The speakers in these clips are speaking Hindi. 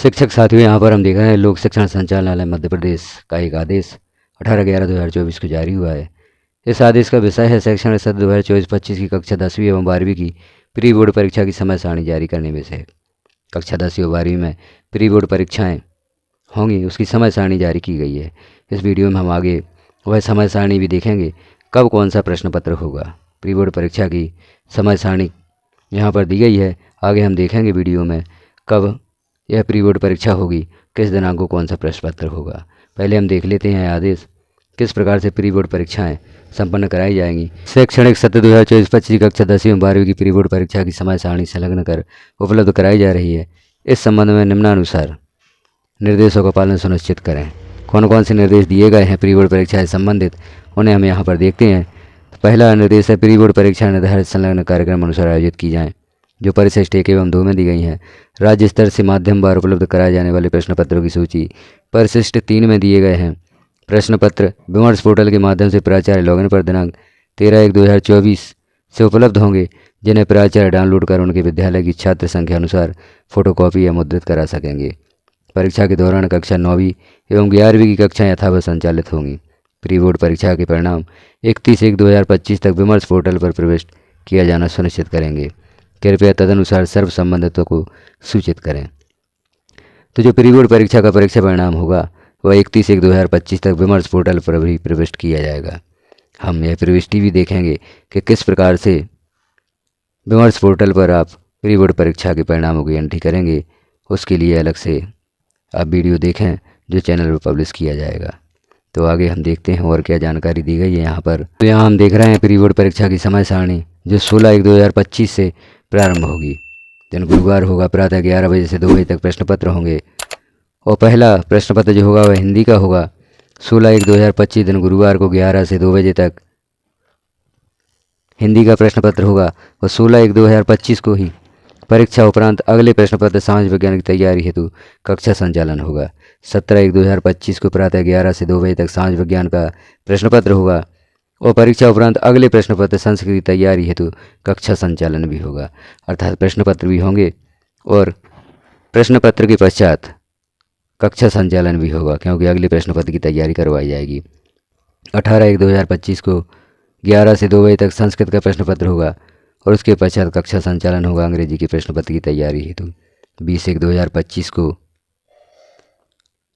शिक्षक साथियों, यहाँ पर हम देख रहे हैं लोक शिक्षण संचालनालय मध्य प्रदेश का एक आदेश 18/11/2024 को जारी हुआ है। इस आदेश का विषय है शैक्षणिक सत्र 2024-25 की कक्षा 10वीं एवं 12वीं की प्री बोर्ड परीक्षा की समय सारणी जारी करने में से। कक्षा 10वीं और 12वीं में प्री बोर्ड परीक्षाएं होंगी, उसकी समय सारणी जारी की गई है। इस वीडियो में हम आगे वह समय सारणी भी देखेंगे, कब कौन सा प्रश्न पत्र होगा। प्री बोर्ड परीक्षा की समय सारणी यहाँ पर दी गई है। आगे हम देखेंगे वीडियो में कब यह प्री बोर्ड परीक्षा होगी, किस दिनांक को कौन सा प्रश्न पत्र होगा। पहले हम देख लेते हैं आदेश, किस प्रकार से प्री बोर्ड परीक्षाएं संपन्न कराई जाएंगी। शैक्षणिक सत्र 2024-25 कक्षा 10वीं और 12वीं की प्री बोर्ड परीक्षा की समय सारणी संलग्न कर उपलब्ध कराई जा रही है। इस संबंध में निम्नानुसार निर्देशों का पालन सुनिश्चित करें। कौन कौन से निर्देश दिए गए हैं प्री बोर्ड परीक्षा से संबंधित, उन्हें हम यहाँ पर देखते हैं। पहला निर्देश है प्री बोर्ड परीक्षा निर्धारित संलग्न कार्यक्रम अनुसार आयोजित की जाएँ, जो परिशिष्ट 1 एवं 2 में दी गई हैं। राज्य स्तर से माध्यम बार उपलब्ध कराए जाने वाले प्रश्न पत्रों की सूची परिशिष्ट 3 में दिए गए हैं। प्रश्न पत्र विमर्श पोर्टल के माध्यम से प्राचार्य लॉगिन पर दिनांक 13/1/2024 से उपलब्ध होंगे, जिन्हें प्राचार्य डाउनलोड कर उनके विद्यालय की छात्र संख्या अनुसार फोटोकॉपी या मुद्रित करा सकेंगे। परीक्षा के दौरान कक्षा 9वीं एवं 11वीं की कक्षाएं यथावत संचालित होंगी। प्री बोर्ड परीक्षा के परिणाम 31/1/2025 तक विमर्श पोर्टल पर प्रविष्ट किया जाना सुनिश्चित करेंगे। कृपया तदनुसार सर्व संबंधितों को सूचित करें। तो जो प्री बोर्ड परीक्षा का परीक्षा परिणाम होगा वह 31/1/2025 तक विमर्श पोर्टल पर भी प्रविष्ट किया जाएगा। हम यह प्रविष्टि भी देखेंगे कि किस प्रकार से विमर्श पोर्टल पर आप प्री बोर्ड परीक्षा के परिणामों की एंट्री करेंगे। उसके लिए अलग से आप वीडियो देखें जो चैनल पर पब्लिश किया जाएगा। तो आगे हम देखते हैं और क्या जानकारी दी गई है यहाँ पर। तो यहाँ हम देख रहे हैं प्री बोर्ड परीक्षा की समय सारणी जो 16/1/2025 से प्रारंभ होगी। दिन गुरुवार होगा, प्रातः 11 बजे से 2 बजे तक प्रश्न पत्र होंगे। और पहला प्रश्न पत्र जो होगा वह हिंदी का होगा। 16/1/2025 दिन गुरुवार को 11 से 2 बजे तक हिंदी का प्रश्न पत्र होगा। और 16/1/2025 को ही परीक्षा उपरांत अगले प्रश्न पत्र समाज विज्ञान की तैयारी हेतु कक्षा संचालन होगा। 17/1/2025 को प्रातः 11 से 2 बजे तक समाज विज्ञान का प्रश्न पत्र होगा। और परीक्षा उपरांत अगले प्रश्न पत्र संस्कृत की तैयारी हेतु कक्षा संचालन भी होगा। अर्थात प्रश्न पत्र भी होंगे और प्रश्न पत्र के पश्चात कक्षा संचालन भी होगा, क्योंकि अगले प्रश्न पत्र की तैयारी करवाई जाएगी। 18/1/2025 को 11 से 2 बजे तक संस्कृत का प्रश्न पत्र होगा और उसके पश्चात कक्षा संचालन होगा अंग्रेजी के प्रश्न पत्र की तैयारी हेतु। 20/1/2025 को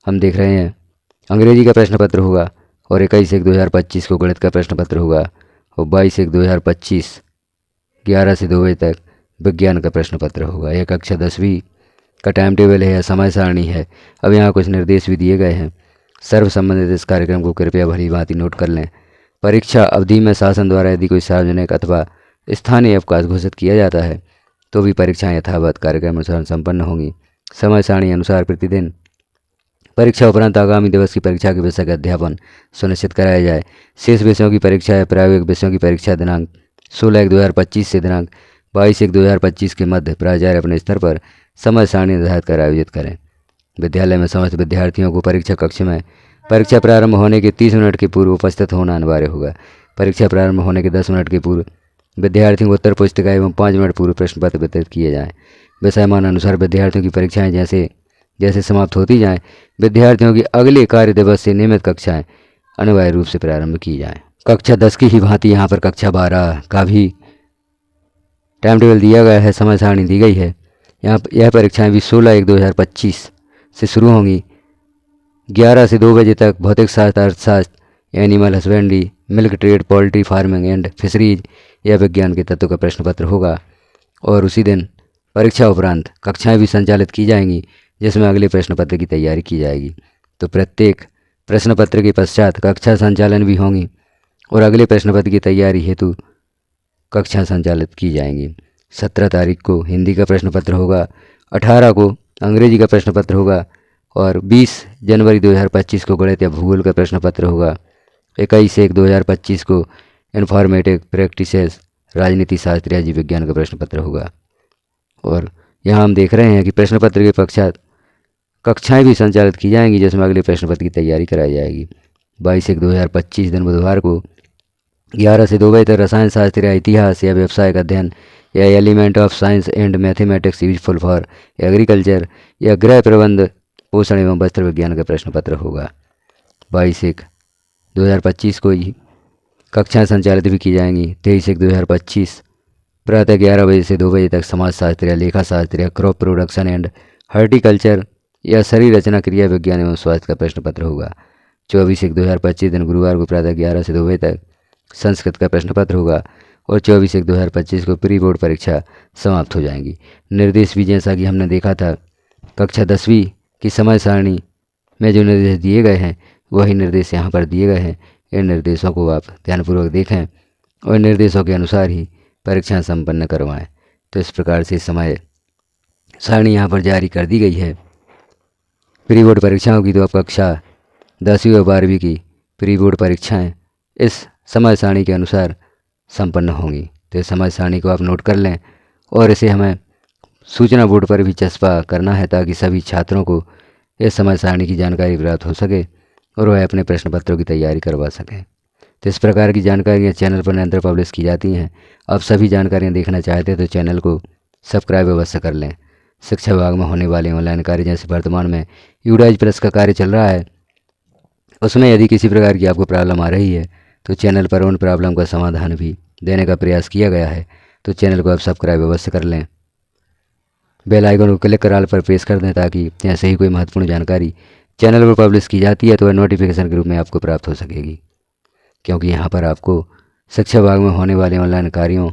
हम देख रहे हैं अंग्रेजी का प्रश्न पत्र होगा। और 21/1/2025 को गणित का प्रश्न पत्र होगा। और 22/1/2025 11 से 2 बजे तक विज्ञान का प्रश्न पत्र होगा। यह कक्षा 10वीं का टाइम टेबल है या समय सारणी है। अब यहाँ कुछ निर्देश भी दिए गए हैं। सर्व संबंधित इस कार्यक्रम को कृपया भली भांति नोट कर लें। परीक्षा अवधि में शासन द्वारा यदि कोई सार्वजनिक अथवा स्थानीय अवकाश घोषित किया जाता है तो भी परीक्षाएं यथावत कार्यक्रम अनुसार संपन्न होंगी। समय सारणी अनुसार प्रतिदिन परीक्षा उपरांत आगामी दिवस की परीक्षा के विषय का अध्यापन सुनिश्चित कराया जाए। शेष विषयों की परीक्षा या प्रायोगिक विषयों की परीक्षा दिनांक 16/1/2025 से दिनांक 22/1/2025 के मध्य प्राचार्य अपने स्तर पर समय सारणी निर्धारित कर आयोजित करें। विद्यालय में समस्त विद्यार्थियों को परीक्षा कक्ष में परीक्षा प्रारंभ होने के 30 मिनट के पूर्व उपस्थित होना अनिवार्य होगा। परीक्षा प्रारंभ होने के 10 मिनट के पूर्व विद्यार्थियों को उत्तर पुस्तिका एवं 5 मिनट पूर्व प्रश्न पत्र वितरित किए जाएँ। विषयमान अनुसार विद्यार्थियों की परीक्षाएं जैसे जैसे समाप्त होती जाएं, विद्यार्थियों की अगले कार्य दिवस से नियमित कक्षाएं अनिवार्य रूप से प्रारंभ की जाएं। कक्षा 10 की ही भांति यहाँ पर कक्षा 12 का भी टाइम टेबल दिया गया है, समय सारणी दी गई है। यह परीक्षाएं भी 16/1/2025 से शुरू होंगी। 11 से 2 बजे तक भौतिक शास्त्र, अर्थशास्त्र, animal husbandry, milk trade, poultry farming and fisheries या विज्ञान के तत्व का प्रश्न पत्र होगा। और उसी दिन परीक्षा उपरांत कक्षाएं भी संचालित की जाएंगी, जिसमें अगले प्रश्न पत्र की तैयारी की जाएगी। तो प्रत्येक प्रश्न पत्र के पश्चात कक्षा संचालन भी होंगी और अगले प्रश्न पत्र की तैयारी हेतु कक्षा संचालित की जाएंगी। 17 तारीख को हिंदी का प्रश्न पत्र होगा, 18 को अंग्रेजी का प्रश्न पत्र होगा और 20 जनवरी 2025 को गणित या भूगोल का प्रश्न पत्र होगा। 21/1/2025 को इन्फॉर्मेटिव प्रैक्टिसेस, राजनीति शास्त्र या जीव विज्ञान का प्रश्न पत्र होगा। और यहाँ हम देख रहे हैं कि प्रश्न पत्र के पश्चात कक्षाएं भी संचालित की जाएंगी, जिसमें अगले प्रश्न पत्र की तैयारी कराई जाएगी। 22/1/2025 दिन बुधवार को 11 से 2 बजे तक रसायन शास्त्र या इतिहास या व्यवसायिक अध्ययन या element of science and mathematics useful for agriculture या गृह प्रबंध पोषण एवं वस्त्र विज्ञान का प्रश्न पत्र होगा। 22/1/2025 को ही कक्षाएं संचालित भी की जाएंगी। 23/1/2025 प्रातः 11 बजे से 2 बजे तक समाजशास्त्र या लेखा शास्त्र या क्रॉप प्रोडक्शन एंड हॉर्टिकल्चर या शरीर रचना क्रिया विज्ञान एवं स्वास्थ्य का प्रश्न पत्र होगा। 24/1/2025 दिन गुरुवार को प्रातः 11 से 2 बजे तक संस्कृत का प्रश्न पत्र होगा और 24/1/2025 को प्री बोर्ड परीक्षा समाप्त हो जाएंगी। निर्देश भी जैसा कि हमने देखा था कक्षा 10वीं की समय सारणी में जो निर्देश दिए गए हैं वही निर्देश यहाँ पर दिए गए हैं। इन निर्देशों को आप ध्यानपूर्वक देखें और निर्देशों के अनुसार ही परीक्षाएं संपन्न करवाएं। तो इस प्रकार से समय सारणी यहाँ पर जारी कर दी गई है। प्री बोर्ड परीक्षाओं की तो अब कक्षा 10वीं और 12वीं की प्री बोर्ड परीक्षाएं इस समय सारणी के अनुसार संपन्न होंगी। तो इस समय सारणी को आप नोट कर लें और इसे हमें सूचना बोर्ड पर भी चस्पा करना है ताकि सभी छात्रों को इस समय सारणी की जानकारी प्राप्त हो सके और वह अपने प्रश्न पत्रों की तैयारी करवा सकें। तो इस प्रकार की जानकारियाँ चैनल पर निरंतर पब्लिश की जाती हैं। आप सभी जानकारियाँ देखना चाहते हैं तो चैनल को सब्सक्राइब अवश्य कर लें। शिक्षा विभाग में होने वाले ऑनलाइन कार्य जैसे वर्तमान में यूडाइज प्लस का कार्य चल रहा है, उसमें यदि किसी प्रकार की आपको प्रॉब्लम आ रही है तो चैनल पर उन प्रॉब्लम का समाधान भी देने का प्रयास किया गया है। तो चैनल को आप सब्सक्राइब अवश्य कर लें। बेल आइकन को क्लिक कर ऑल पर प्रेस कर दें ताकि जैसे ही कोई महत्वपूर्ण जानकारी चैनल पर पब्लिश की जाती है तो वह नोटिफिकेशन के रूप में आपको प्राप्त हो सकेगी। क्योंकि यहाँ पर आपको शिक्षा विभाग में होने वाले ऑनलाइन कार्यों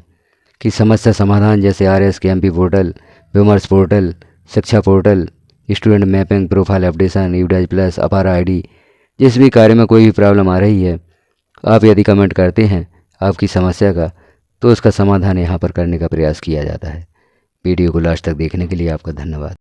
की समस्या समाधान जैसे RSKMP portal, Vimarsh portal, Shiksha portal, student mapping, profile updation, UDISE plus, APAAR ID, जिस भी कार्य में कोई भी प्रॉब्लम आ रही है आप यदि कमेंट करते हैं आपकी समस्या का तो उसका समाधान यहाँ पर करने का प्रयास किया जाता है। वीडियो को लास्ट तक देखने के लिए आपका धन्यवाद।